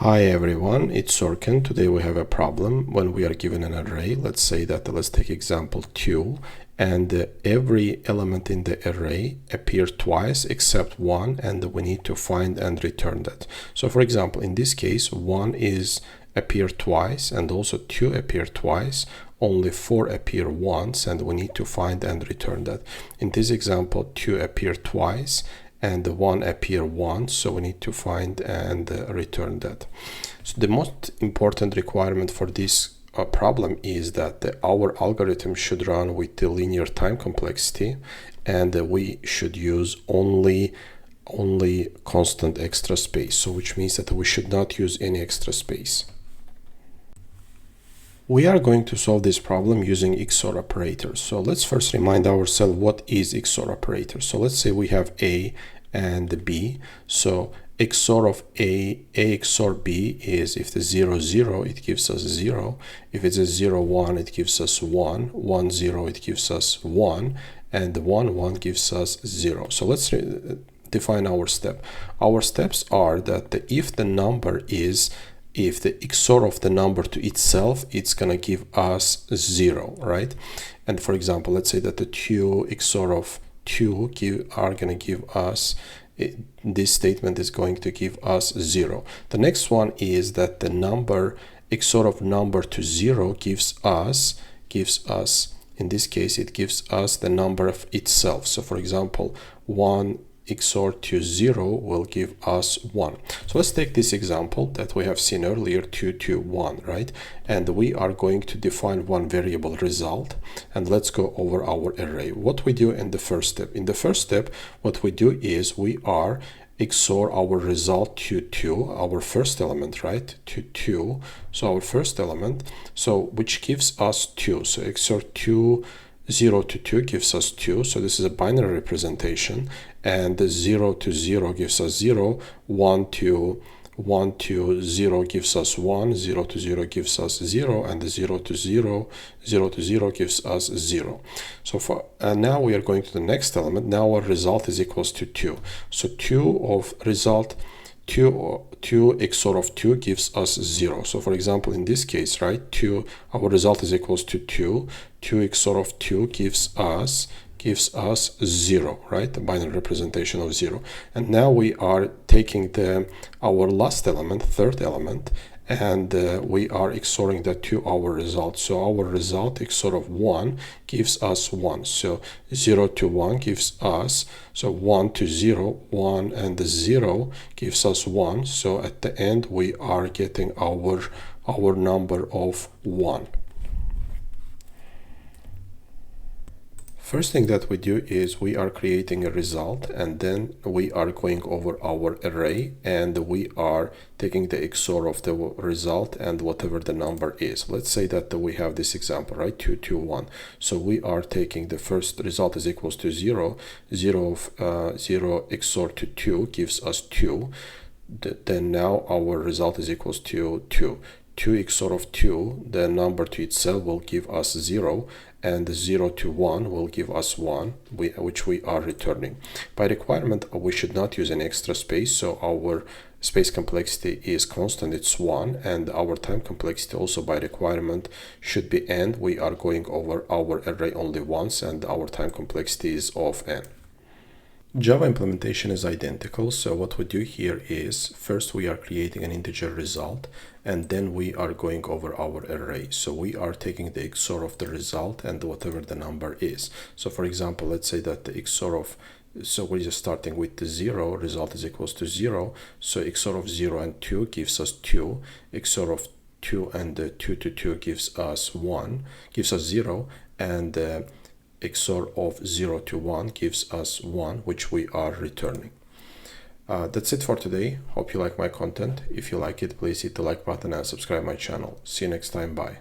Hi everyone, it's Sorkin. Today we have a problem when we are given an array. Let's say that let's take example 2 and every element in the array appears twice except 1 and we need to find and return that. So for example, in this case 1 is appear twice and also 2 appear twice, only 4 appear once and we need to find and return that. In this example 2 appear twice and 1 appear once, so we need to find and return that. So the most important requirement for this problem is that our algorithm should run with the linear time complexity, and we should use only constant extra space, so which means that we should not use any extra space. We are going to solve this problem using XOR operators. So let's first remind ourselves what is XOR operator. So let's say we have A and B. So XOR of A XOR B is if the 0, 0, it gives us 0. If it's a 0, 1, it gives us 1. 1, 0, it gives us 1. And 1, 1 gives us 0. So let's define our step. Our steps are that if the XOR of the number to itself, it's gonna give us 0, right? And for example, let's say that the 2 XOR of 2 are gonna give us, this statement is going to give us 0. The next one is that the number XOR of number to 0 gives us, in this case, it gives us the number of itself. So for example, 1 XOR to 0 will give us 1. So let's take this example that we have seen earlier, 2 to 1, right? And we are going to define one variable result, and let's go over our array. What we do in the first step. In the first step, what we do is we are XOR our result to 2, our first element, right? To 2. So our first element, so which gives us 2. So XOR 2, 0 to 2 gives us 2, so this is a binary representation, and the 0 to 0 gives us 0, 1 to 0 gives us 1, 0 to 0 gives us 0, and the 0 to 0 gives us 0. So now we are going to the next element. Now our result is equals to 2. So 2 of result, 2 XOR of 2 gives us 0. So for example, in this case, right, our result is equals to 2. 2 XOR of 2 gives us 0, right? The binary representation of 0. And now we are taking our last element, third element, and we are XORing that to our result. So our result XOR of 1 gives us 1. So 0 to 1 gives us, so 1 to 0, 1 and the 0 gives us 1. So at the end we are getting our number of 1. First thing that we do is we are creating a result, and then we are going over our array and we are taking the XOR of the result and whatever the number is. Let's say that we have this example, right? 2 to 1. So we are taking the first result is equals to 0. 0 of 0 XOR to 2 gives us 2. Then now our result is equals to 2. 2 XOR of 2, the number to itself will give us 0, and 0 to 1 will give us 1, which we are returning. By requirement, we should not use any extra space, so our space complexity is constant, it's 1, and our time complexity also by requirement should be n. We are going over our array only once, and our time complexity is of n. Java implementation is identical, so what we do here is first we are creating an integer result, and then we are going over our array. So we are taking the XOR of the result and whatever the number is. So for example, let's say that the XOR of, so we're just starting with the 0, result is equals to 0. So XOR of 0 and 2 gives us 2. XOR of 2 and 2 to 2 gives us 0, and XOR of 0 to 1 gives us 1, which we are returning. That's it for today. Hope you like my content. If you like it, please hit the like button and subscribe my channel. See you next time. Bye.